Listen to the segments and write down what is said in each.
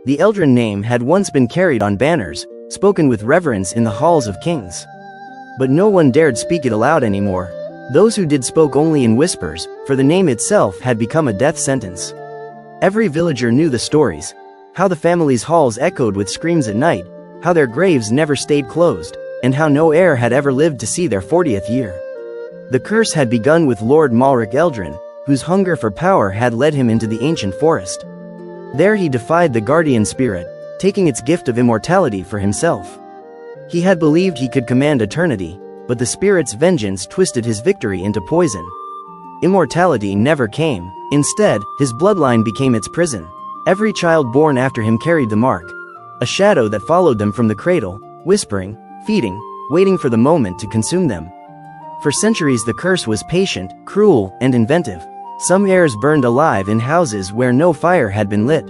The Eldryn name had once been carried on banners, spoken with reverence in the halls of kings. But no one dared speak it aloud anymore. Those who did spoke only in whispers, for the name itself had become a death sentence. Every villager knew the stories. How the family's halls echoed with screams at night, how their graves never stayed closed, and how no heir had ever lived to see their 40th year. The curse had begun with Lord Lyra Eldryn, whose hunger for power had led him into the ancient forest. There he defied the guardian spirit, taking its gift of immortality for himself. He had believed he could command eternity, but the spirit's vengeance twisted his victory into poison. Immortality never came. Instead, his bloodline became its prison. Every child born after him carried the mark, a shadow that followed them from the cradle, whispering, feeding, waiting for the moment to consume them. For centuries the curse was patient, cruel, and inventive. Some heirs burned alive in houses where no fire had been lit.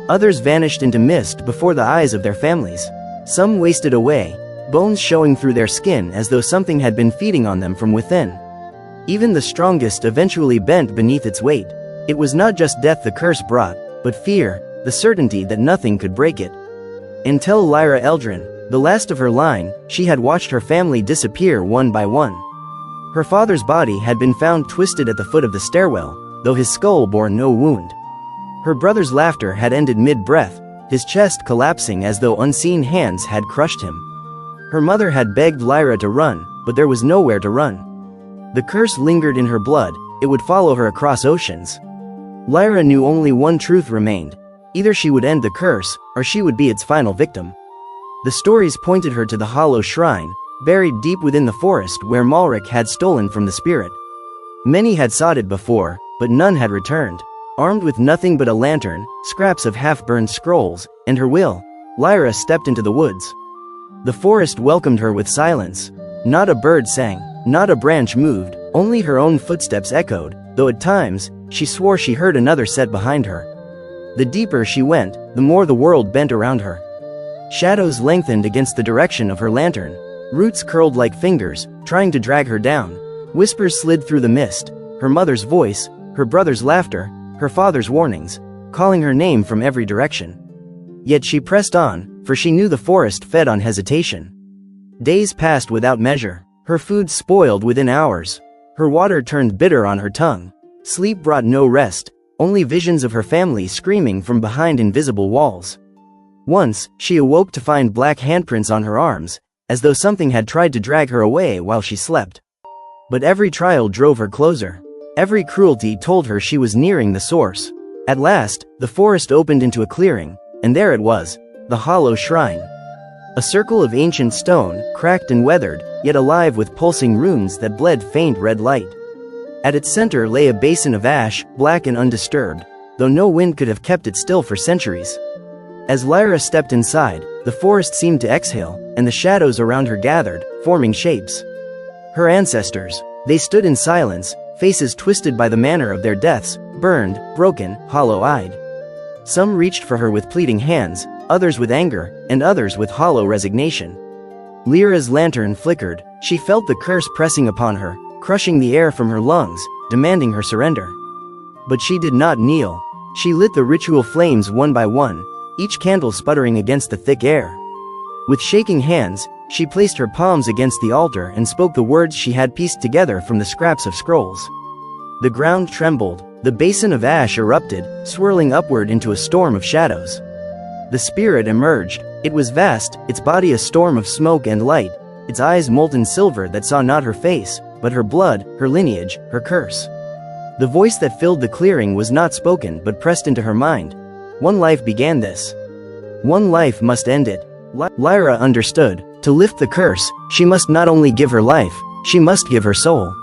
Others vanished into mist before the eyes of their families. Some wasted away, bones showing through their skin as though something had been feeding on them from within. Even the strongest eventually bent beneath its weight. It was not just death the curse brought, but fear, the certainty that nothing could break it. Until Lyra Eldryn, the last of her line, she had watched her family disappear one by one. Her father's body had been found twisted at the foot of the stairwell, though his skull bore no wound. Her brother's laughter had ended mid-breath, his chest collapsing as though unseen hands had crushed him. Her mother had begged Lyra to run, but there was nowhere to run. The curse lingered in her blood, it would follow her across oceans. Lyra knew only one truth remained. Either she would end the curse, or she would be its final victim. The stories pointed her to the hollow shrine, buried deep within the forest where Malric had stolen from the spirit. Many had sought it before, but none had returned. Armed with nothing but a lantern, scraps of half-burned scrolls, and her will, Lyra stepped into the woods. The forest welcomed her with silence. Not a bird sang, not a branch moved, only her own footsteps echoed, though at times, she swore she heard another set behind her. The deeper she went, the more the world bent around her. Shadows lengthened against the direction of her lantern. Roots curled like fingers, trying to drag her down. Whispers slid through the mist, her mother's voice, her brother's laughter, her father's warnings, calling her name from every direction. Yet she pressed on, for she knew the forest fed on hesitation. Days passed without measure, her food spoiled within hours. Her water turned bitter on her tongue. Sleep brought no rest, only visions of her family screaming from behind invisible walls. Once, she awoke to find black handprints on her arms, as though something had tried to drag her away while she slept. But every trial drove her closer. Every cruelty told her she was nearing the source. At last, the forest opened into a clearing, and there it was, the hollow shrine. A circle of ancient stone, cracked and weathered, yet alive with pulsing runes that bled faint red light. At its center lay a basin of ash, black and undisturbed, though no wind could have kept it still for centuries. As Lyra stepped inside, the forest seemed to exhale, and the shadows around her gathered, forming shapes. Her ancestors. They stood in silence, faces twisted by the manner of their deaths, burned, broken, hollow-eyed. Some reached for her with pleading hands, others with anger, and others with hollow resignation. Lyra's lantern flickered. She felt the curse pressing upon her, crushing the air from her lungs, demanding her surrender. But she did not kneel. She lit the ritual flames one by one, each candle sputtering against the thick air. With shaking hands, she placed her palms against the altar and spoke the words she had pieced together from the scraps of scrolls. The ground trembled, the basin of ash erupted, swirling upward into a storm of shadows. The spirit emerged. It was vast, its body a storm of smoke and light, its eyes molten silver that saw not her face, but her blood, her lineage, her curse. The voice that filled the clearing was not spoken but pressed into her mind. One life began this. One life must end it. Lyra understood. To lift the curse, she must not only give her life, she must give her soul.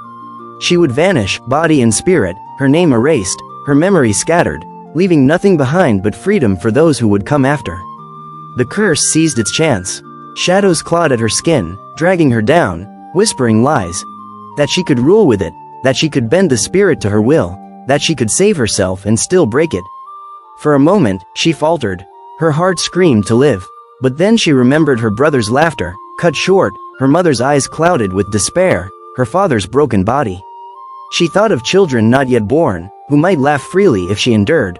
She would vanish, body and spirit, her name erased, her memory scattered, leaving nothing behind but freedom for those who would come after. The curse seized its chance. Shadows clawed at her skin, dragging her down, whispering lies. That she could rule with it, that she could bend the spirit to her will, that she could save herself and still break it. For a moment, she faltered. Her heart screamed to live. But then she remembered her brother's laughter, cut short, her mother's eyes clouded with despair, her father's broken body. She thought of children not yet born, who might laugh freely if she endured.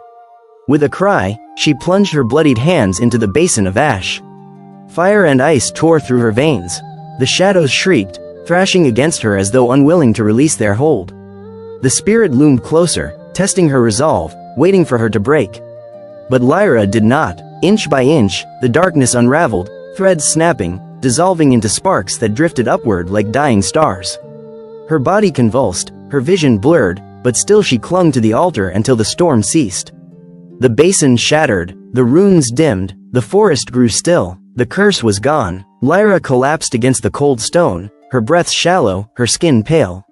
With a cry, she plunged her bloodied hands into the basin of ash. Fire and ice tore through her veins. The shadows shrieked, thrashing against her as though unwilling to release their hold. The spirit loomed closer, testing her resolve, waiting for her to break. But Lyra did not. Inch by inch, the darkness unraveled, threads snapping, dissolving into sparks that drifted upward like dying stars. Her body convulsed, her vision blurred, but still she clung to the altar until the storm ceased. The basin shattered, the runes dimmed, the forest grew still, the curse was gone. Lyra collapsed against the cold stone, her breath shallow, her skin pale.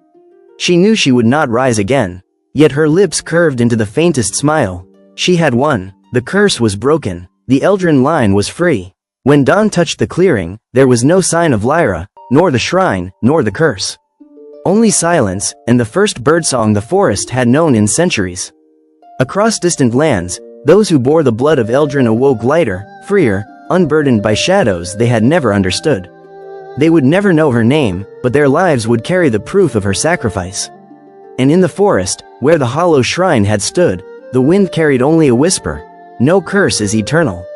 She knew she would not rise again. Yet her lips curved into the faintest smile. She had won. The curse was broken. The Eldryn line was free. When dawn touched the clearing, there was no sign of Lyra, nor the shrine, nor the curse. Only silence, and the first birdsong the forest had known in centuries. Across distant lands, those who bore the blood of Eldryn awoke lighter, freer, unburdened by shadows they had never understood. They would never know her name, but their lives would carry the proof of her sacrifice. And in the forest, where the hollow shrine had stood, the wind carried only a whisper: "No curse is eternal."